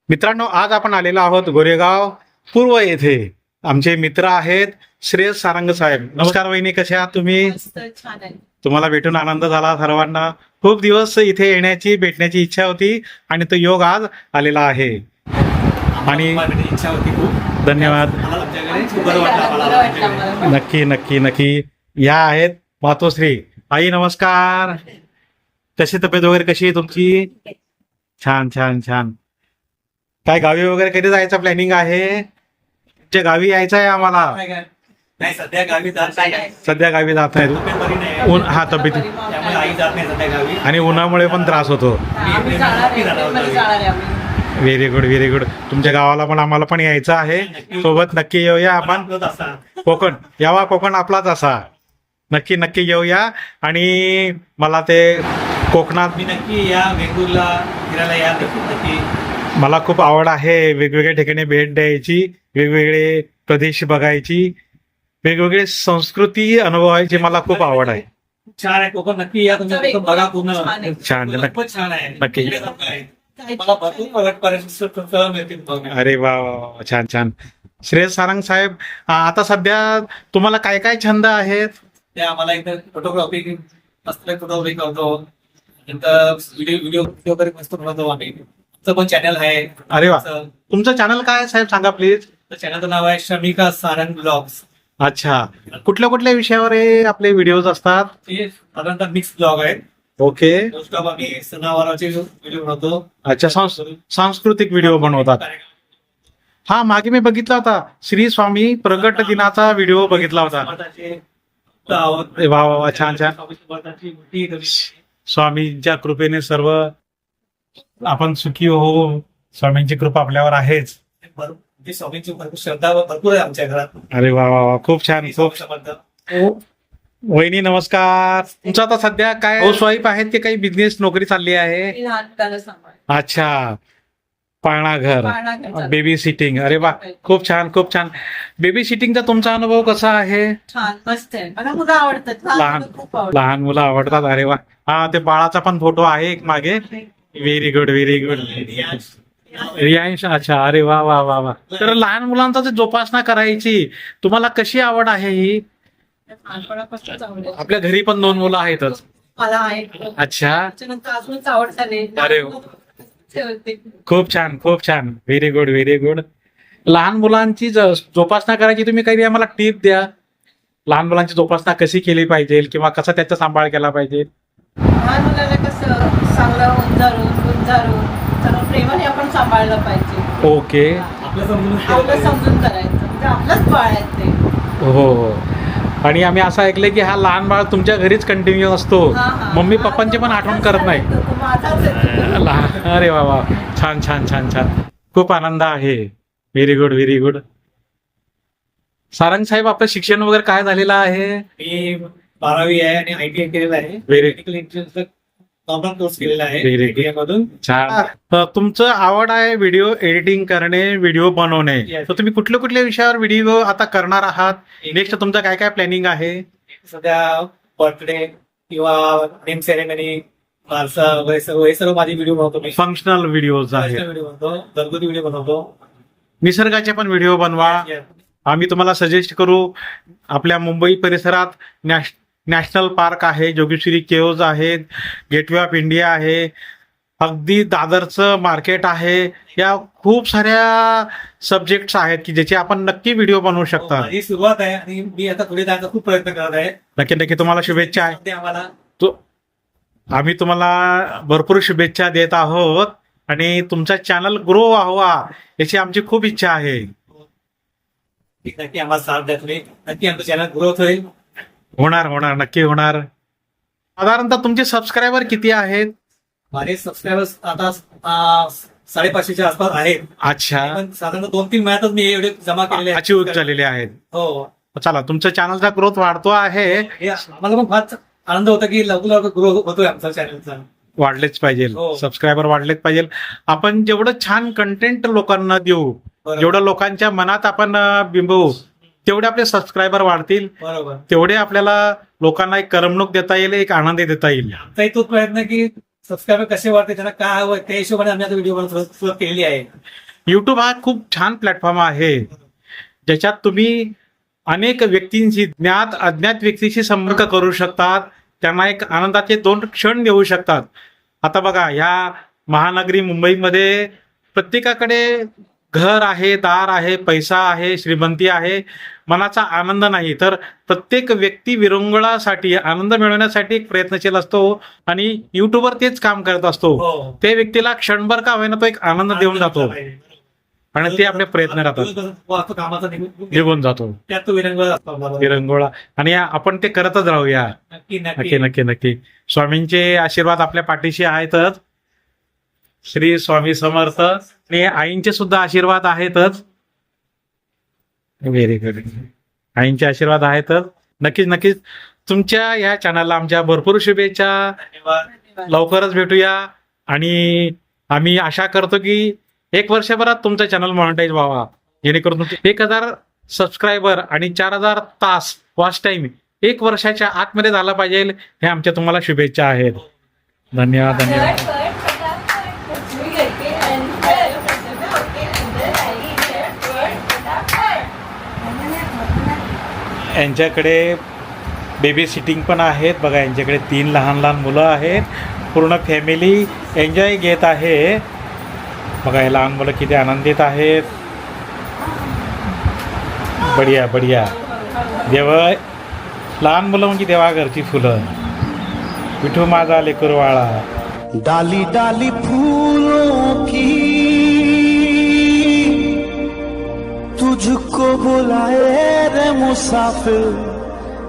मित्रांनो, आज आपण आलेलो आहोत गोरेगाव पूर्व येथे. आमचे मित्र आहेत श्रेयस सारंग साहेब. नमस्कार वहिनी, कसे आहात तुम्ही? मस्त छान आहे. तुम्हाला भेटून आनंद झाला. सर्वांना खूप दिवस इथे येण्याची भेटण्याची इच्छा होती आणि तो योग आज आलेला आहे. आणि इच्छा होती खूप. धन्यवाद. मला तुमच्याकडे खूप बरं वाटलं बरं वाटलं आम्हाला. मला. नक्की नक्की नक्की. या आहेत मातोश्री. आई नमस्कार. कशी तब्येत वगैरे कशी आहे तुमची? छान छान छान. काय गावी वगैरे कधी जायचं प्लॅनिंग आहे? तुमच्या गावी यायचं आहे आम्हाला. नाही, सध्या गावी जात नाही. सध्या गावी जात नाही. तब्येत बरी नाही. ऊन हा तब्येत त्यामुळे आई जात नाही सध्या गावी. आणि उन्हामुळे पण त्रास होतो. आम्ही जाणार आहे, एप्रिलमध्ये जाणार आहे आम्ही. Very good very good. तुमच्या गावाला पण आम्हाला पण यायचं आहे. सोबत नक्की येऊया आपण. आपलं तसा. कोकण यावा, कोकण आपलाच असा. नक्की नक्की येऊया. आणि मला ते कोकणात मी नक्की या वेंगुर्ला फिरायला या नक्की. मला खूप आवड आहे वेगवेगळ्या ठिकाणी भेट द्यायची, वेगवेगळे प्रदेश बघायची, वेगवेगळे संस्कृती अनुभवायची मला खूप आवड आहे. छान आहे कोकण. नक्की या तुम्ही. कोकण बघा पूर्ण. छान आहे. छान खूपच छान आहे. नक्की. वेगळ्यासारखं आहे. मला भरपूर पर्यटन मिळतील बघण्यात. अरे वा वा वा, छान छान. श्रेयस सारंग साहेब, आता सध्या तुम्हाला काय काय छंद आहेत? ते आम्हाला इथं फोटोग्राफी असलेल्या फोटोग्राफी करतो. नंतर व्हिडिओ वगैरे मस्त बनवतो आम्ही. आमचं पण चॅनल आहे. अरे वा. तुमचं चॅनल काय आहे साहेब, सांगा प्लीज. चॅनलचं नाव आहे शमिका सारंग ब्लॉग्स. अच्छा. कुठल्या कुठल्या विषयावर हे आपले व्हिडिओज असतात? ते साधारणतः मिक्स ब्लॉग आहेत. ओके. मोस्ट ऑफ आम्ही सणावाराचे व्हिडिओ बनवतो. अच्छा. सांस्कृतिक व्हिडिओ बनवतात. हा, मागे मी बघितला होता श्री स्वामी प्रगट दिनाचा व्हिडिओ बघितला होता. अरे वा वा वा, छान छान. स्वामींच्या कृपेने सर्व आपण सुखी हो. स्वामींची कृपा आपल्यावर आहेच. स्वामींची भरपूर श्रद्धा भरपूर आहे आमच्या घरात. अरे वा वा वा, खूप छान. खूप स्वामींबद्दल. वहिनी नमस्कार. तुमचं आता सध्या काय हाऊस वाईफ आहेत की काही बिझनेस नोकरी चालली आहे? मी लहान मुलाला सांभाळ. अच्छा. पाळणा घर, पाळणा घर चालू. Baby sitting. अरे वा, खूप छान खूप छान. बेबी सिटिंगचा तुमचा अनुभव कसा आहे? छान मस्त आहे. मला मुलं आवडतात. लहान मुलं खूप आवडतात. लहान मुलं आवडतात. अरे वा. हा, ते बाळाचा पण फोटो आहे एक मागे. Very good very good. Riyansh. अच्छा. अरे वा वा वा वा. तर लहान मुलांचा जे जोपासना करायची तुम्हाला कशी आवड आहे ही? लहानपणापासूनच आवडेल. आपल्या घरी पण 2 मुलं आहेतच. मला आहे. अच्छा. त्याच्यानंतर अजूनच आवड झाली. अरे. ठेवते. खूप छान खूप छान. Very good very good. लहान मुलांची जोपासना करायची तुम्ही काही आम्हाला टिप द्या. लहान मुलांची जोपासना कशी केली पाहिजे किंवा कसा त्याचा सांभाळ केला पाहिजे? लहान मुलाला कसं चांगलं उंजारून सर्व प्रेमाने आपण सांभाळलं पाहिजे. ओके. आपलं समजून करायचं. म्हणजे आपलंच बाळ आहे ते. हो हो. आणि आम्ही असं ऐकलंय की हा लहान बाळ तुमच्या घरीच कंटिन्यू असतो. हा, हा. मम्मी पप्पांची पण आठवण करत नाही. तो माझाच आहे. लहान. अरे वा वा, छान छान छान छान. खूप आनंद आहे. Very good very good. Sarang साहेब, आपलं शिक्षण वगैरे काय झालेलं आहे? मी 12वी आहे आणि ITI केलेला आहे. Very- टेक्निकल इंजिनिअरिंगचा कॉमन कोर्स केलेला आहे Very good. ITI मधून. छान. तुमचं आवड आहे व्हिडिओ एडिटिंग करणे, व्हिडिओ बनवणे. Yes. तर तुम्ही कुठल्या कुठल्या विषयावर व्हिडिओ आता करणार आहात? नेक्स्ट तुमचं काय काय प्लॅनिंग आहे? सध्या बर्थडे किंवा नेम सेरेमनी, बारसा वगैरे सर्व हे सर्व माझे व्हिडिओ बनवतो मी. फंक्शनल व्हिडिओज आहेत. व्हिडिओ बनवतो. घरगुती व्हिडिओ बनवतो. निसर्गाचे पण व्हिडिओ बनवा. Yes. आम्ही तुम्हाला सजेस्ट करू. आपल्या मुंबई परिसरात नॅशनल पार्क आहे, जोगेश्वरी केव्ज आहेत, गेटवे ऑफ इंडिया आहे, अगदी दादरचं मार्केट आहे. या खूप साऱ्या सब्जेक्ट्स आहेत की ज्याचे आपण नक्की व्हिडिओ बनवू शकता. माझी सुरुवात आहे आणि मी आता पुढे जायचा खूप प्रयत्न करत आहे. नक्की नक्की. तुम्हाला शुभेच्छा आहे. ते आम्हाला आम्ही तुम्हाला भरपूर शुभेच्छा देत आहोत आणि तुमचा चॅनल ग्रो व्हावा याची आमची खूप इच्छा आहे. नक्की आम्हाला साथ द्या तुम्ही. नक्की आमचं चॅनल ग्रोथ होईल. होणार होणार नक्की होणार. साधारणतः तुमचे सबस्क्रायबर किती आहेत? माझे सबस्क्रायबर्स आता 550च्या आसपास आहेत. अच्छा. पण साधारण 2-3 महिन्यातच मी एवढे जमा केलेले आहेत. अचीव झालेले आहेत. हो. चला, तुमच्या चॅनलचा ग्रोथ वाढतो आहे. हे आम्हाला पण फार आनंद होता की लवकर लवकर ग्रो होतोय आमचा चॅनलचा. वाढलेच पाहिजे. हो. सबस्क्रायबर वाढलेच पाहिजे. आपण जेवढं छान कंटेंट लोकांना देऊ, बरोबर. जेवढं लोकांच्या मनात आपण बिंबवू, तेवढे आपले सबस्क्रायबर वाढतील. बरोबर. तेवढे आपल्याला लोकांना एक करमणूक देता येईल, एक आनंद देता येईल. आमचाही तोच प्रयत्न की सबस्क्रायबर कसे वाढते, त्यांना काय हवं त्या हिशोबाने आम्ही आता व्हिडिओ बनवून सुरुवात केलेली आहे. युट्यूब हा खूप छान प्लॅटफॉर्म आहे ज्याच्यात तुम्ही अनेक व्यक्तींशी, ज्ञात अज्ञात व्यक्तीशी संपर्क करू शकतात, त्यांना एक आनंदाचे 2 क्षण देऊ शकतात. आता बघा, ह्या महानगरी मुंबईमध्ये प्रत्येकाकडे घर आहे, दार आहे, पैसा आहे, श्रीमंती आहे, मनाचा आनंद नाही. तर प्रत्येक व्यक्ती विरंगुळासाठी, आनंद मिळवण्यासाठी एक प्रयत्नशील असतो आणि युट्यूबवर तेच काम करत असतो. हो. त्या व्यक्तीला क्षणभर का होईना तो एक आनंद देऊन जातो आणि ते आपले प्रयत्न राहतात, दिवसभर कामाचा निघून जातो त्यात तो विरंगुळा असतो आपला. विरंगुळा. आणि आपण ते करतच राहूया. नक्की नक्की नक्की नक्की नक्की. स्वामींचे आशीर्वाद आपल्या पाठीशी आहेतच. श्री स्वामी समर्थ. आणि आईंचे सुद्धा आशीर्वाद आहेतच. Very good. आईंचे आशीर्वाद आहेतच. नक्कीच नक्कीच. तुमच्या या चॅनलला आमच्या भरपूर शुभेच्छा. धन्यवाद. लवकरच भेटूया आणि आम्ही आशा करतो की 1 वर्षभरात तुमचा चॅनल मॉनिटाईज व्हावा, जेणेकरून तुमचे 1000 सबस्क्रायबर आणि 4000 तास वॉच टाइम 1 वर्षाच्या आतमध्ये झाला पाहिजे. हे आमच्या तुम्हाला शुभेच्छा आहेत. धन्यवाद धन्यवाद. यांच्याकडे बेबी सिटिंग पण आहेत. बघा, यांच्याकडे 3 लहान लहान मुलं आहेत. पूर्ण फॅमिली एन्जॉय घेत आहे. बघा, हे लहान मुलं किती आनंदित आहेत. बढिया बढिया. लहान मुलं म्हणजे देवा घरची फुलं. विठू माझा लेकरवाळा. डाली डाली फूलों की तुझको बुलाए रे मुसाफिर.